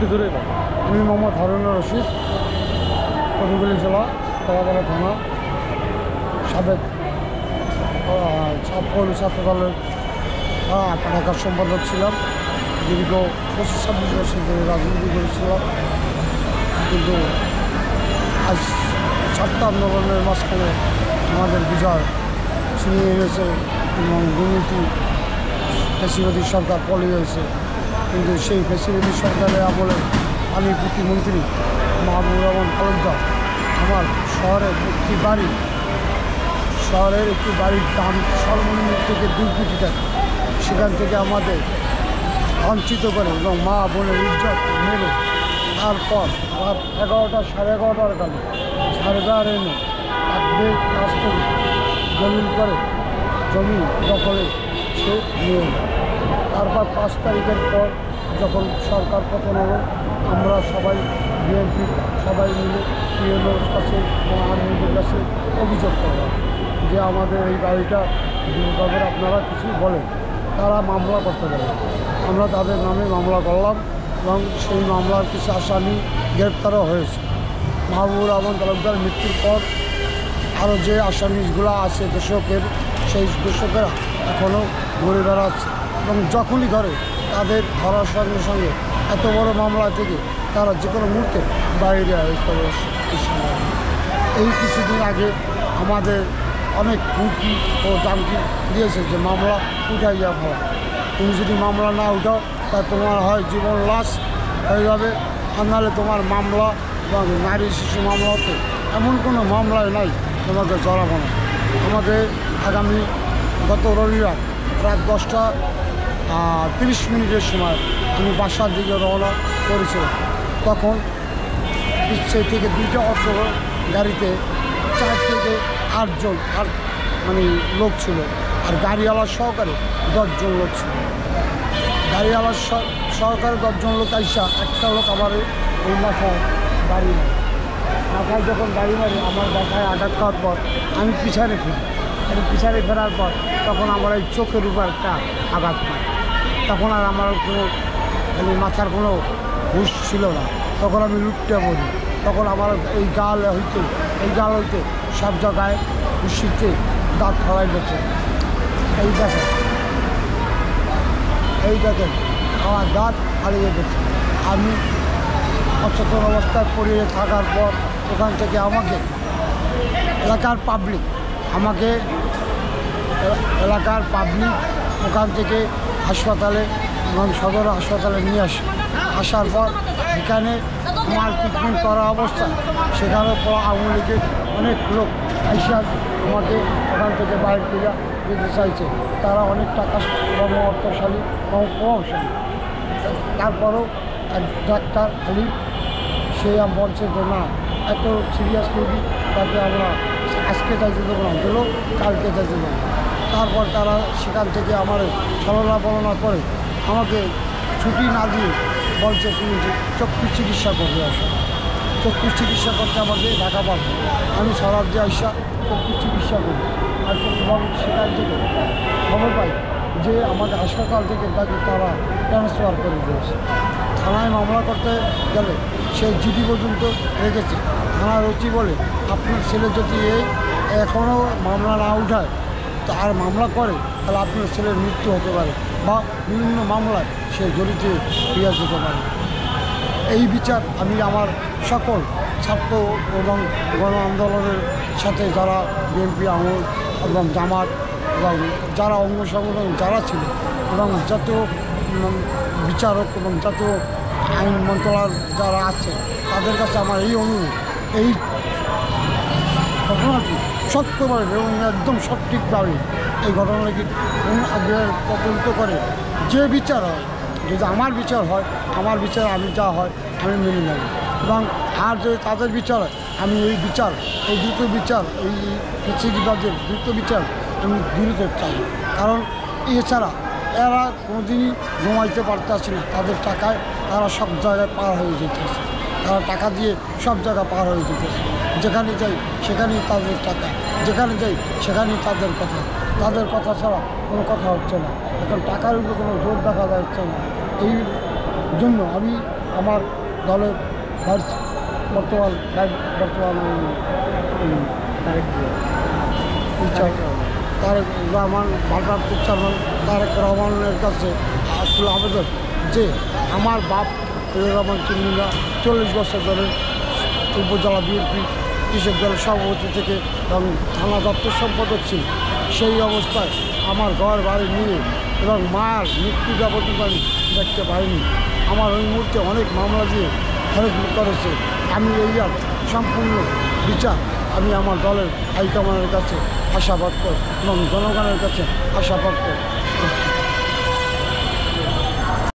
জোরে না। আমি মোহাম্মদ হারুনুর রশিদ, পটুয়াখালী জেলা, কলাপাড়া থানা, সাবেক পৌর ছাত্র দলের ঢাকার সম্পাদক ছিলাম। দীর্ঘ 25-26 বছর ধরে রাজনীতি করেছিলাম, কিন্তু আজ 7টা আন্দোলনের মাঝখানে আমাদের বিজয় ছিনিয়ে এনেছে এবং দুর্নীতি ফ্যাসিবাদী সরকার পলিয়ে হয়েছে। কিন্তু সেই ফ্যাসিবাদী সরকারের আমলে পানি প্রতিমন্ত্রী মাহবুবুর রহমান তালুকদার আমার শহরের একটি বাড়ির দাম সর্বনিম্ন থেকে 2 কোটি টাকা, সেখান থেকে আমাদের বঞ্চিত করে এবং মা বোনের ইজ্জত মেরে তারপর রাত 11টা 11:30টার কালে 12:30 এনে তাদের কাছ থেকে দলিল করে জমি দখলে সে নিয়ে যায়। তারপর 5 তারিখের পর যখন সরকার পতন হলো, আমরা সবাই বিএনপি সবাই মিলে পিএলওর কাছে এবং আর্মিদের কাছে অভিযোগ করলাম যে আমাদের এই বাড়িটা তাদের আপনারা কিছু বলেন, তারা মামলা করতে পারে। আমরা তাদের নামে মামলা করলাম এবং সেই মামলার কিছু আসামি গ্রেপ্তারও হয়েছে। মাহবুবুর রহমান তালুকদার মৃত্যুর পর আরও যে আসামিগুলো আছে দর্শকের, সেই দর্শকেরা এখনও ঘুরে বেড়াচ্ছে এবং যখনই ধরে তাদের ধরার সঙ্গে সঙ্গে এত বড় মামলা থেকে তারা যে কোনো মুহূর্তে বাইরে এই কিছুদিন আগে আমাদের অনেক হুমকি ও দামকি দিয়েছে যে মামলা উঠাইয়া ফেলা, তুমি যদি মামলা না উঠাও তা তোমার হয় জীবন লাশ হয়ে যাবে, আর নাহলে তোমার মামলা এবং নারী শিশু মামলাতে এমন কোনো মামলায় নাই তোমাকে জড়াবো না। আমাকে আগামী গত রবিবার রাত 10টা 30 মিনিটের সময় আমি বাসার দিকে রওনা করেছিলাম। তখন ইচ্ছে থেকে 2টা অটো গাড়িতে 4 থেকে 8 জন লোক ছিল, আর গাড়িওয়ালার সহকারে 10 জন লোক ছিল। গাড়িওয়ালার সহকারে 10 জন লোক আইসা একটা লোক আমার ওই মাথায় গাড়ি মারে। মাথায় যখন গাড়ি মারি আমার মাথায় আঘাত খাওয়ার পর আমি পিছনে ফিরি। পিছনে ফেরার পর তখন আমার এই চোখের উপর একটা আঘাত পায়। তখন আর আমার কোনো মাথার কোনো হুঁশ ছিল না। তখন আমি লুটতে পড়ি। তখন আমার এই গাল হইতে সব জায়গায় হুঁশিতে দাঁত ফলাই গেছে। এই দেখেন আমার দাঁত হারিয়ে গেছে। আমি অচেতন অবস্থায় পড়িয়ে থাকার পর ওখান থেকে আমাকে এলাকার পাবলিক ওখান থেকে হাসপাতালে এবং সদর হাসপাতালে নিয়ে আসার পর এখানে আমার ট্রিটমেন্ট করা অবস্থায় সেখানে পড়া আওয়ামী লীগের অনেক লোক আইসা আমাকে ওখান থেকে বাইরে থেকে যেতে চাইছে। তারা অনেক টাকা এবং অর্থশালী এবং প্রভাবশালী। তারপরেও এক ডাক্তার আলিম সে বলছে যে না, এত সিরিয়াস রোগী, তাকে আমরা আজকে চাইতে দেবো না, দিলেও কালকে চাইতে দেবো। তারপর তারা সেখান থেকে আমার ছলনা করে আমাকে ছুটি না দিয়ে বলছে তুমি চক্ষু চিকিৎসা করবে আসো। চক্ষু চিকিৎসা করতে আমাকে ঢাকা পাবো। আমি সরাজ্যে আইসা চক্ষু চিকিৎসা করি আর এবং সেখান থেকে খবর পাই যে আমাকে হাসপাতাল থেকে তাকে তারা ট্রান্সফার করে দিয়েছে। থানায় মামলা করতে গেলে সে জিডি পর্যন্ত রেখেছে। থানার ওসি বলে আপনার ছেলে যদি এখনও মামলা না উঠায় তো আর মামলা করে তাহলে আপনার ছেলের মৃত্যু হতে পারে বা বিভিন্ন মামলায় সে জড়িত হইয়া যেতে পারে। এই বিচার আমি আমার সকল ছাত্র এবং গণ আন্দোলনের সাথে যারা বিএনপি আমল এবং জামাত এবং যারা অঙ্গ সংগঠন যারা ছিল এবং জাতীয় বিচারক এবং জাতীয় আইন মন্ত্রণালয় যারা আছে তাদের কাছে আমার এই অনুরোধ, এই ঘটনাটি সত্যভাবে এবং একদম সঠিকভাবে এই ঘটনাটি আগে তদন্ত করে যে বিচার হয়, যদি আমার বিচার হয়, আমার বিচার আমি যা হয় আমি মেনে নেব এবং আর যদি তাদের বিচার হয় আমি এই দ্রুত বিচার এই ফ্যাসিবাদের দ্রুত বিচার আমি দূরতে চাই। কারণ এছাড়া এরা কোনোদিনই ঘুমাইতে পারতেছে না। তাদের টাকায় তারা সব জায়গায় পার হয়ে যেতেছে। তারা টাকা দিয়ে সব জায়গায় পার হয়ে যেতেছে। যেখানে যাই সেখানেই তাদের টাকা, যেখানে যাই সেখানেই তাদের কথা ছাড়া কোনো কথা হচ্ছে না। এখন টাকার উপরে কোনো জোর দেখা যাচ্ছে না। এই জন্য আমি আমার দলের বর্তমান তারেক রহমান ভারপ্রাপ্ত চেয়ারম্যান তারেক রহমানের কাছে আসলে আবেদন যে আমার বাপ রহমান চিন্নিরা 40 বছর ধরে উপজেলা বিএনপি কৃষক দলের সভাপতি থেকে এবং থানা দপ্তর সম্পাদক ছিল। সেই অবস্থায় আমার ঘর বাড়ি নিয়ে এবং মায়ের মৃত্যু যাবতীয় বাড়ি দেখতে পারিনি। আমার ওই মুহূর্তে অনেক মামলা দিয়ে খরচ করেছে। আমি এইটার সম্পূর্ণ বিচার আমি আমার দলের হাইকমান্ডের কাছে আশাবাদ করি এবং জনগণের কাছে আশাবাদ করি।